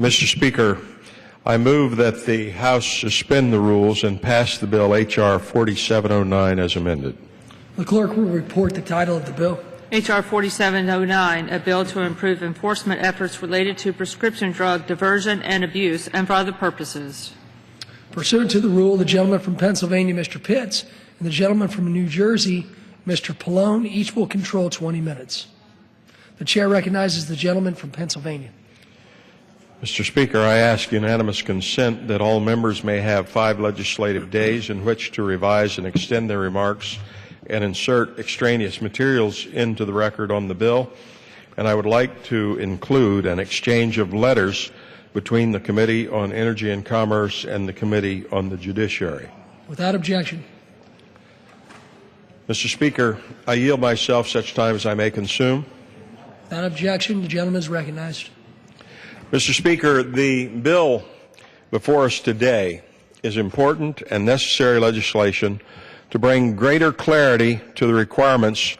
Mr. Speaker, I move that the House suspend the rules and pass the bill H.R. 4709 as amended. The clerk will report the title of the bill. H.R. 4709, a bill to improve enforcement efforts related to prescription drug diversion and abuse and for other purposes. Pursuant to the rule, the gentleman from Pennsylvania, Mr. Pitts, and the gentleman from New Jersey, Mr. Pallone, each will control 20 minutes. The chair recognizes the gentleman from Pennsylvania. Mr. Speaker, I ask unanimous consent that all members may have 5 legislative days in which to revise and extend their remarks and insert extraneous materials into the record on the bill. And I would like to include an exchange of letters between the Committee on Energy and Commerce and the Committee on the Judiciary. Without objection. Mr. Speaker, I yield myself such time as I may consume. Without objection, the gentleman is recognized. Mr. Speaker, the bill before us today is important and necessary legislation to bring greater clarity to the requirements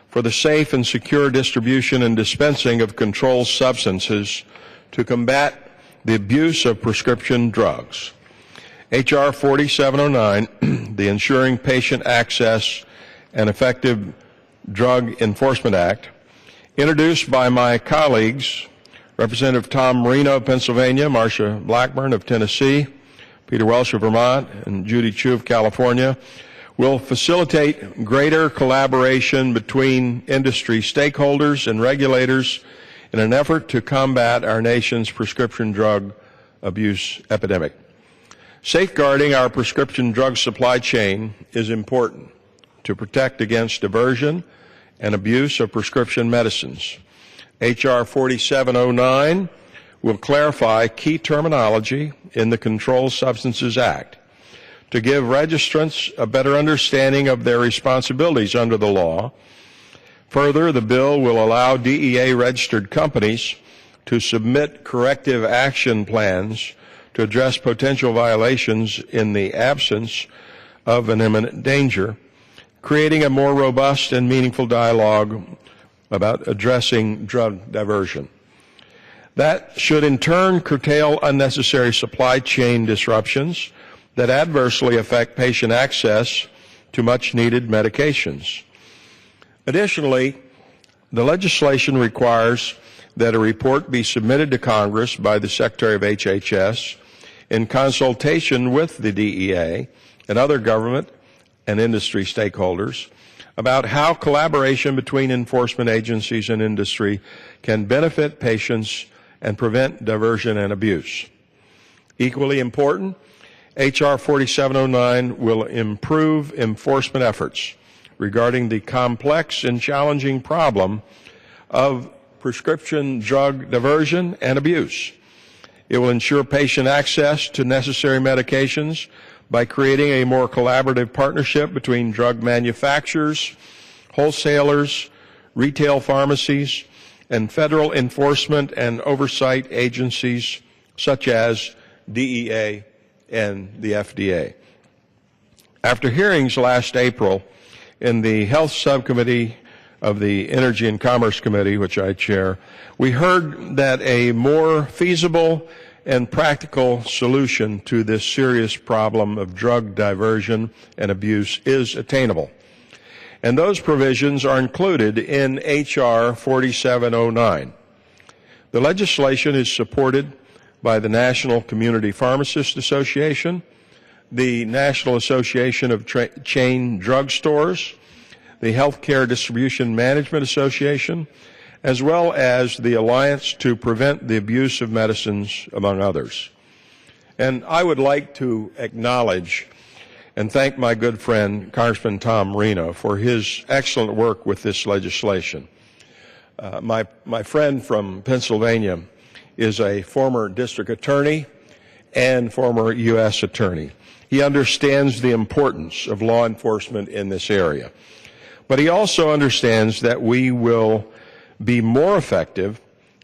for the safe and secure distribution and dispensing of controlled substances to combat the abuse of prescription drugs. H.R. 4709, the Ensuring Patient Access and Effective Drug Enforcement Act, introduced by my colleagues, Representative Tom Marino of Pennsylvania, MARSHA BLACKBURN of Tennessee, Peter Welsh of Vermont, and Judy Chu of California, will facilitate greater collaboration between industry stakeholders and regulators in an effort to combat our nation's prescription drug abuse epidemic. Safeguarding our prescription drug supply chain is important to protect against diversion and abuse of prescription medicines. H.R. 4709 will clarify key terminology in the Controlled Substances Act to give registrants a better understanding of their responsibilities under the law. Further, the bill will allow DEA-registered companies to submit corrective action plans to address potential violations in the absence of an imminent danger, creating a more robust and meaningful dialogue about addressing drug diversion. That should in turn curtail unnecessary supply chain disruptions that adversely affect patient access to much-needed medications. Additionally, the legislation requires that a report be submitted to Congress by the Secretary of HHS in consultation with the DEA and other government and industry stakeholders about how collaboration between enforcement agencies and industry can benefit patients and prevent diversion and abuse. Equally important, H.R. 4709 will improve enforcement efforts regarding the complex and challenging problem of prescription drug diversion and abuse. It will ensure patient access to necessary medications by creating a more collaborative partnership between drug manufacturers, wholesalers, retail pharmacies, and federal enforcement and oversight agencies such as DEA and the FDA. After hearings last April in the Health Subcommittee of the Energy and Commerce Committee, which I chair, we heard that a more feasible and practical solution to this serious problem of drug diversion and abuse is attainable. And those provisions are included in H.R. 4709. The legislation is supported by the National Community Pharmacists Association, the National Association of Chain Drug Stores, the Healthcare Distribution Management Association, as well as the Alliance to Prevent the Abuse of Medicines, among others. And I would like to acknowledge and thank my good friend, Congressman Tom Marino, for his excellent work with this legislation. My friend from Pennsylvania is a former district attorney and former U.S. attorney. He understands the importance of law enforcement in this area. But he also understands that we will be more effective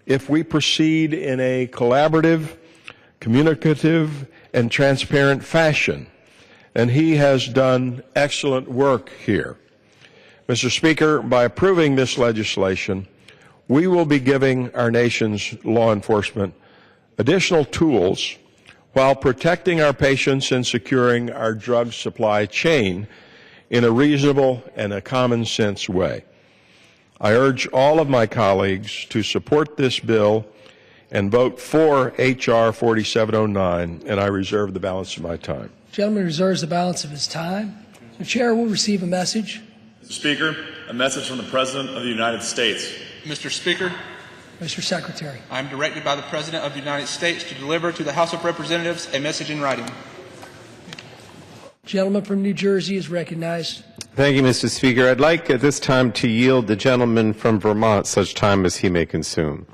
if we proceed in a collaborative, communicative, and transparent fashion. And he has done excellent work here. Mr. Speaker, by approving this legislation, we will be giving our nation's law enforcement additional tools while protecting our patients and securing our drug supply chain in a reasonable and a common sense way. I urge all of my colleagues to support this bill and vote for H.R. 4709, and I reserve the balance of my time. The gentleman reserves the balance of his time. The chair will receive a message. Mr. Speaker, a message from the President of the United States. Mr. Speaker, Mr. Secretary. I am directed by the President of the United States to deliver to the House of Representatives a message in writing. Gentleman from New Jersey is recognized. Thank you, Mr. Speaker. I'd like at this time to yield the gentleman from Vermont such time as he may consume.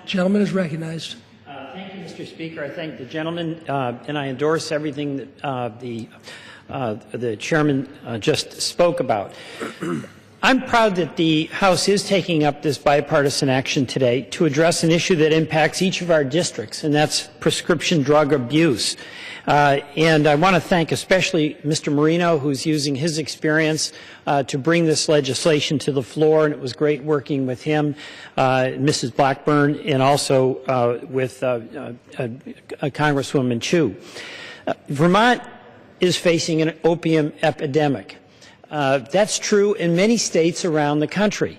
Gentleman is recognized. Thank you, Mr. Speaker. I thank the gentleman, and I endorse everything that the chairman just spoke about. I'm proud that the House is taking up this bipartisan action today to address an issue that impacts each of our districts, and that's prescription drug abuse. And I want to thank especially Mr. Marino, who's using his experience to bring this legislation to the floor, and it was great working with him, Mrs. Blackburn, and also with Congresswoman Chu. Vermont is facing an opium epidemic. That's true in many states around the country.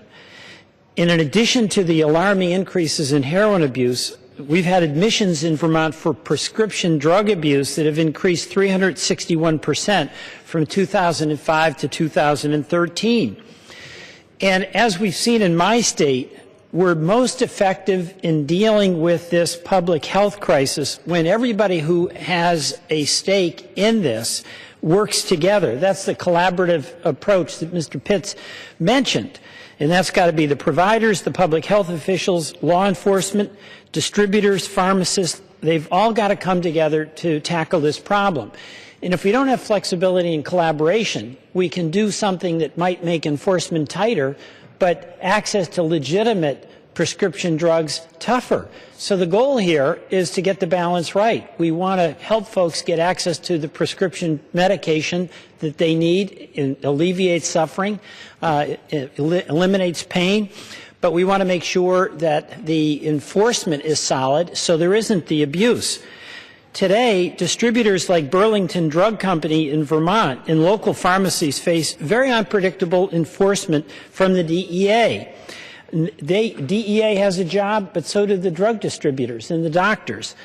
And in addition to the alarming increases in heroin abuse, we've had admissions in Vermont for prescription drug abuse that have increased 361% from 2005 to 2013. And as we've seen in my state, we're most effective in dealing with this public health crisis when everybody who has a stake in this works together. That's the collaborative approach that Mr. Pitts mentioned. And that's got to be the providers, the public health officials, law enforcement, distributors, pharmacists. They've all got to come together to tackle this problem. And if we don't have flexibility and collaboration, we can do something that might make enforcement tighter, but access to legitimate prescription drugs tougher. So the goal here is to get the balance right. We want to help folks get access to the prescription medication that they need. It alleviates suffering, it eliminates pain, but we want to make sure that the enforcement is solid so there isn't the abuse. Today, distributors like Burlington Drug Company in Vermont and local pharmacies face very unpredictable enforcement from the DEA. DEA has a job, but so do the drug distributors and the doctors.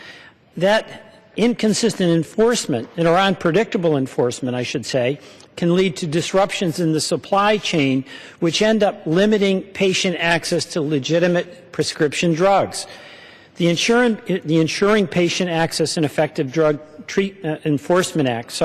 That inconsistent enforcement, or unpredictable enforcement, I should say, can lead to disruptions in the supply chain, which end up limiting patient access to legitimate prescription drugs. The Ensuring Patient Access and Effective Drug Enforcement Act,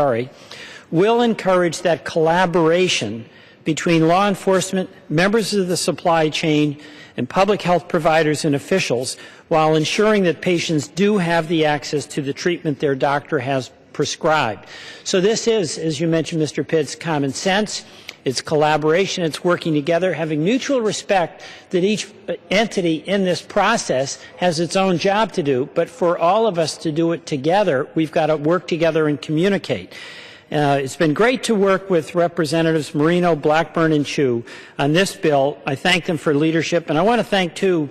will encourage that collaboration between law enforcement, members of the supply chain, and public health providers and officials, while ensuring that patients do have the access to the treatment their doctor has prescribed. So this is, as you mentioned, Mr. Pitts, common sense. It's collaboration. It's working together, having mutual respect that each entity in this process has its own job to do. But for all of us to do it together, we've got to work together and communicate. It's been great to work with Representatives Marino, Blackburn, and Chu on this bill. I thank them for leadership, and I want to thank, too,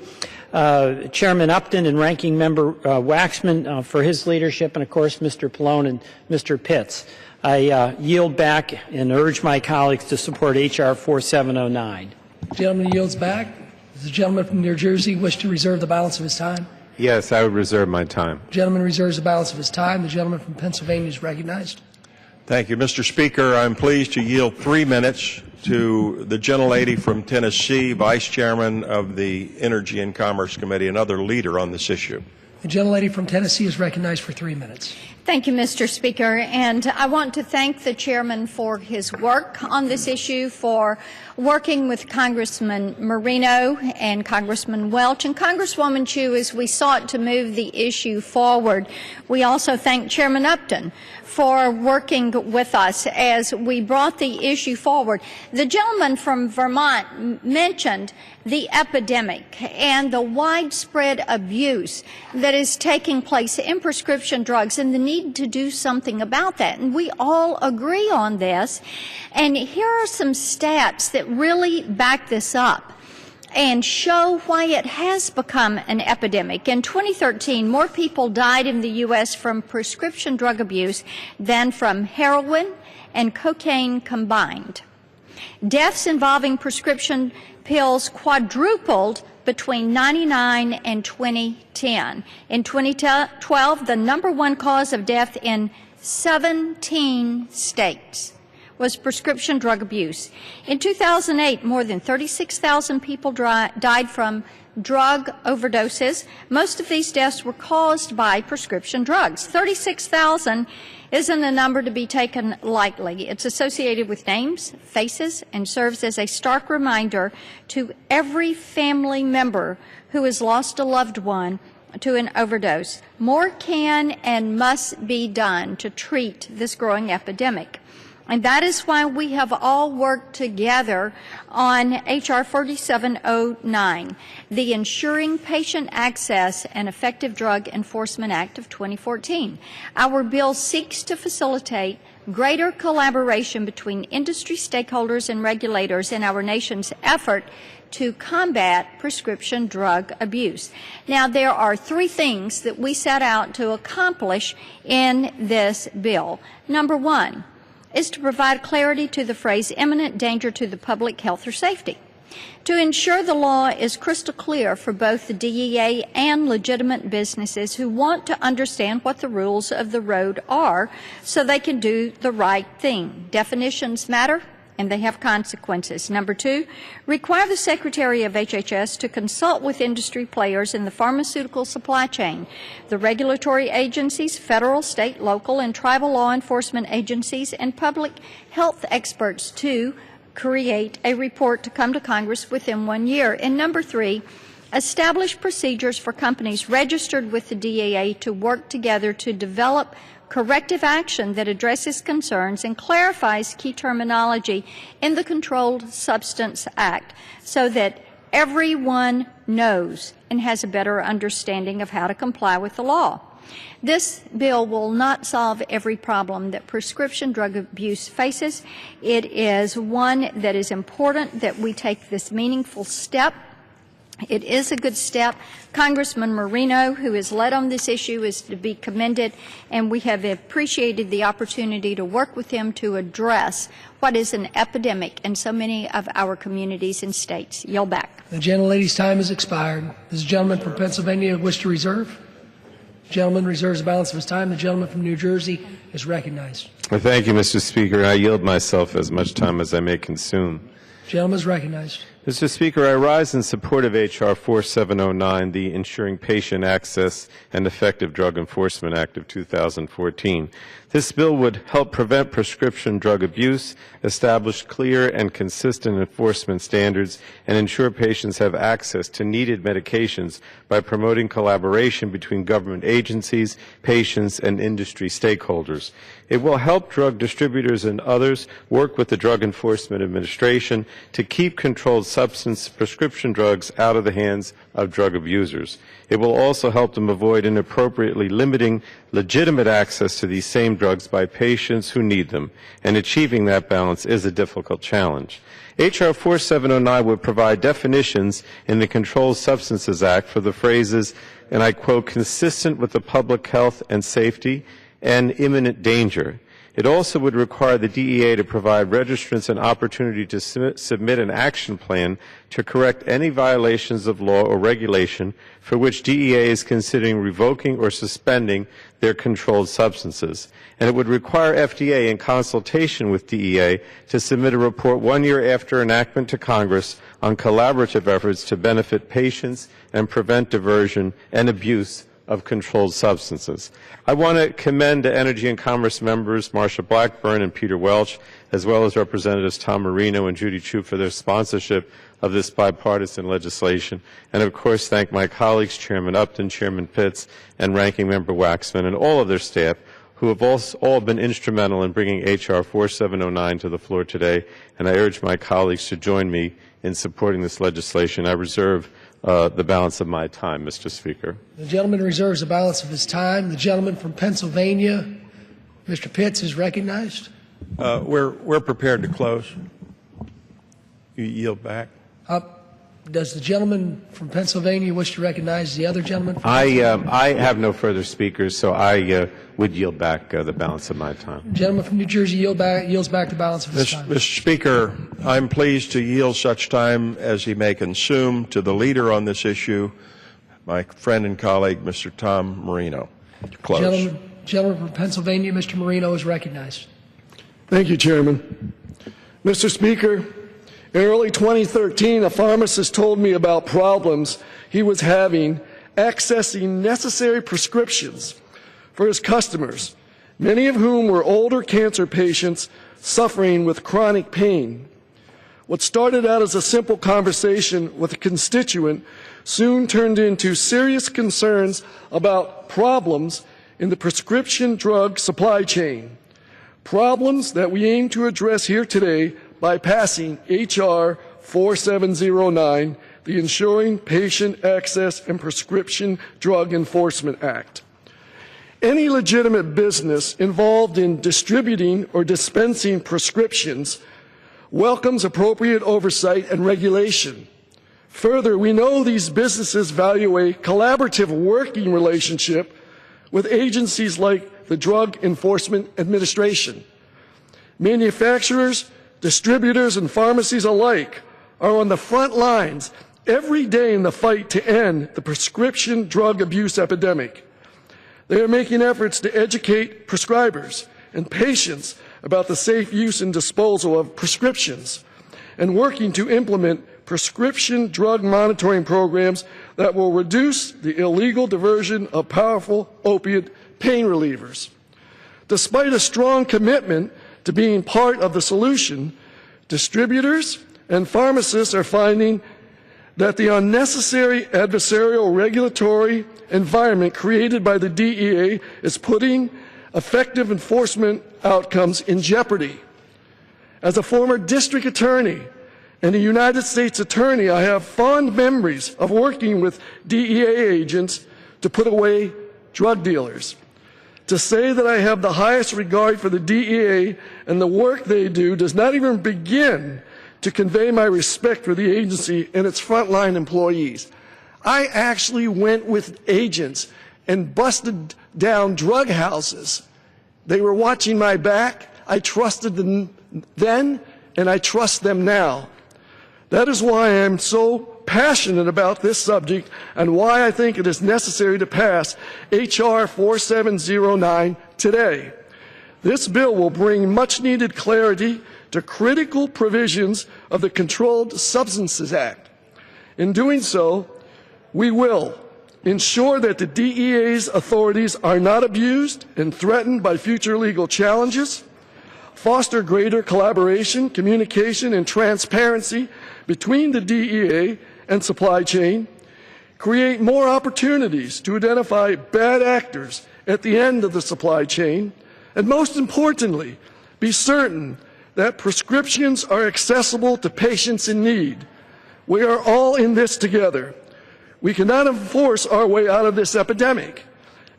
Chairman Upton and Ranking Member Waxman for his leadership, and, of course, Mr. Pallone and Mr. Pitts. I yield back and urge my colleagues to support H.R. 4709. The gentleman yields back. Does the gentleman from New Jersey wish to reserve the balance of his time? Yes, I would reserve my time. The gentleman reserves the balance of his time. The gentleman from Pennsylvania is recognized. Thank you, Mr. Speaker. I'm pleased to yield 3 minutes to the gentlelady from Tennessee, Vice Chairman of the Energy and Commerce Committee, another leader on this issue. The gentlelady from Tennessee is recognized for 3 minutes. Thank you, Mr. Speaker, and I want to thank the chairman for his work on this issue, for working with Congressman Marino and Congressman Welch and Congresswoman Chu as we sought to move the issue forward. We also thank Chairman Upton for working with us as we brought the issue forward. The gentleman from Vermont mentioned the epidemic and the widespread abuse that is taking place in prescription drugs and the need to do something about that. And we all agree on this. And here are some stats that really back this up. and show why it has become an epidemic. In 2013, more people died in the U.S. from prescription drug abuse than from heroin and cocaine combined. Deaths involving prescription pills quadrupled between 1999 and 2010. In 2012, the #1 cause of death in 17 states was prescription drug abuse. In 2008, more than 36,000 people died from drug overdoses. Most of these deaths were caused by prescription drugs. 36,000 isn't a number to be taken lightly. It's associated with names, faces, and serves as a stark reminder to every family member who has lost a loved one to an overdose. More can and must be done to treat this growing epidemic. And that is why we have all worked together on H.R. 4709, the Ensuring Patient Access and Effective Drug Enforcement Act of 2014. Our bill seeks to facilitate greater collaboration between industry stakeholders and regulators in our nation's effort to combat prescription drug abuse. Now, there are 3 things that we set out to accomplish in this bill. Number 1 is to provide clarity to the phrase imminent danger to the public health or safety, to ensure the law is crystal clear for both the DEA and legitimate businesses who want to understand what the rules of the road are so they can do the right thing. Definitions matter, and they have consequences. Number 2, require the Secretary of HHS to consult with industry players in the pharmaceutical supply chain, the regulatory agencies, federal, state, local, and tribal law enforcement agencies, and public health experts to create a report to come to Congress within 1 year. And number 3, establish procedures for companies registered with the DEA to work together to develop corrective action that addresses concerns and clarifies key terminology in the Controlled Substance Act so that everyone knows and has a better understanding of how to comply with the law. This bill will not solve every problem that prescription drug abuse faces. It is one that is important that we take this meaningful step. It is a good step. Congressman Marino, who has led on this issue, is to be commended, and we have appreciated the opportunity to work with him to address what is an epidemic in so many of our communities and states. Yield back. The gentlelady's time has expired. Does the gentleman from Pennsylvania wish to reserve? The gentleman reserves the balance of his time. The gentleman from New Jersey is recognized. Well, thank you, Mr. Speaker. I yield myself as much time as I may consume. The gentleman is recognized. Mr. Speaker, I rise in support of H.R. 4709, the Ensuring Patient Access and Effective Drug Enforcement Act of 2014. This bill would help prevent prescription drug abuse, establish clear and consistent enforcement standards, and ensure patients have access to needed medications by promoting collaboration between government agencies, patients, and industry stakeholders. It will help drug distributors and others work with the Drug Enforcement Administration to keep controlled substance prescription drugs out of the hands of drug abusers. It will also help them avoid inappropriately limiting legitimate access to these same drugs by patients who need them, and achieving that balance is a difficult challenge. H.R. 4709 would provide definitions in the Controlled Substances Act for the phrases, and I quote, consistent with the public health and safety and imminent danger. It also would require the DEA to provide registrants an opportunity to submit an action plan to correct any violations of law or regulation for which DEA is considering revoking or suspending their controlled substances. And it would require FDA, in consultation with DEA, to submit a report 1 year after enactment to Congress on collaborative efforts to benefit patients and prevent diversion and abuse of controlled substances. I want to commend the Energy and Commerce members MARSHA BLACKBURN and Peter Welch, as well as Representatives Tom Marino and Judy Chu for their sponsorship of this bipartisan legislation, and of course thank my colleagues, Chairman Upton, Chairman Pitts, and Ranking Member Waxman, and all of their staff, who have all been instrumental in bringing H.R. 4709 to the floor today, and I urge my colleagues to join me in supporting this legislation. I reserve the balance of my time, Mr. Speaker. The gentleman reserves the balance of his time. The gentleman from Pennsylvania, Mr. Pitts, is recognized. We're prepared to close. You yield back. The Does the gentleman from Pennsylvania wish to recognize the other gentleman? I have no further speakers, so I would yield back the balance of my time. The gentleman from New Jersey yields back the balance of his time. Mr. Speaker, I'm pleased to yield such time as he may consume to the leader on this issue, my friend and colleague, Mr. Tom Marino. To close. Gentleman from Pennsylvania, Mr. Marino, is recognized. Thank you, Chairman. Mr. Speaker, in early 2013, a pharmacist told me about problems he was having accessing necessary prescriptions for his customers, many of whom were older cancer patients suffering with chronic pain. What started out as a simple conversation with a constituent soon turned into serious concerns about problems in the prescription drug supply chain, problems that we aim to address here today by passing H.R. 4709, the Ensuring Patient Access and Prescription Drug Enforcement Act. Any legitimate business involved in distributing or dispensing prescriptions welcomes appropriate oversight and regulation. Further, we know these businesses value a collaborative working relationship with agencies like the Drug Enforcement Administration. Manufacturers, distributors, and pharmacies alike are on the front lines every day in the fight to end the prescription drug abuse epidemic. They are making efforts to educate prescribers and patients about the safe use and disposal of prescriptions, and working to implement prescription drug monitoring programs that will reduce the illegal diversion of powerful opiate pain relievers. Despite a strong commitment to being part of the solution, distributors and pharmacists are finding that the unnecessary adversarial regulatory environment created by the DEA is putting effective enforcement outcomes in jeopardy. As a former district attorney and a United States attorney, I have fond memories of working with DEA agents to put away drug dealers. To say that I have the highest regard for the DEA and the work they do does not even begin to convey my respect for the agency and its frontline employees. I actually went with agents and busted down drug houses. They were watching my back. I trusted them then, and I trust them now. That is why I am so passionate about this subject and why I think it is necessary to pass H.R. 4709 today. This bill will bring much-needed clarity to critical provisions of the Controlled Substances Act. In doing so, we will ensure that the DEA's authorities are not abused and threatened by future legal challenges, foster greater collaboration, communication, and transparency between the DEA and supply chain, create more opportunities to identify bad actors at the end of the supply chain, and most importantly, be certain that prescriptions are accessible to patients in need. We are all in this together. We cannot enforce our way out of this epidemic.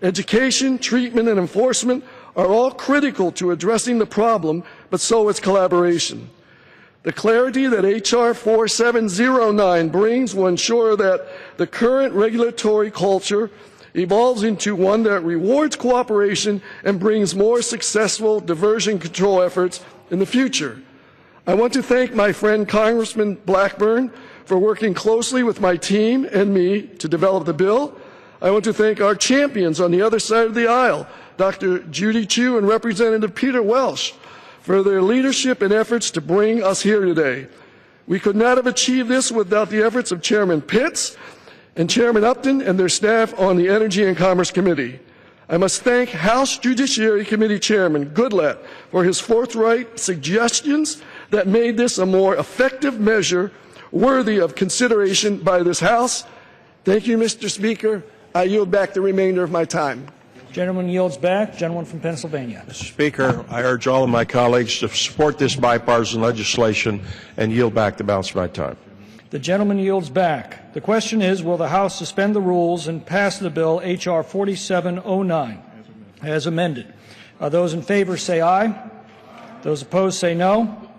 Education, treatment, and enforcement are all critical to addressing the problem, but so is collaboration. The clarity that H.R. 4709 brings will ensure that the current regulatory culture evolves into one that rewards cooperation and brings more successful diversion control efforts in the future. I want to thank my friend Congressman Blackburn for working closely with my team and me to develop the bill. I want to thank our champions on the other side of the aisle, Dr. Judy Chu and Representative Peter Welsh, for their leadership and efforts to bring us here today. We could not have achieved this without the efforts of Chairman Pitts and Chairman Upton and their staff on the Energy and Commerce Committee. I must thank House Judiciary Committee Chairman Goodlatte for his forthright suggestions that made this a more effective measure worthy of consideration by this House. Thank you, Mr. Speaker. I yield back the remainder of my time. Gentleman yields back. Gentleman from Pennsylvania. Mr. Speaker, I urge all of my colleagues to support this bipartisan legislation and yield back the balance of my time. The gentleman yields back. The question is, will the House suspend the rules and pass the bill H.R. 4709 as amended? Those in favor say aye. Those opposed say no.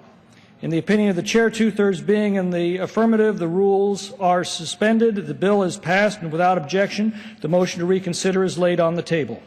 In the opinion of the chair, two-thirds being in the affirmative, the rules are suspended. The bill is passed, and without objection, the motion to reconsider is laid on the table.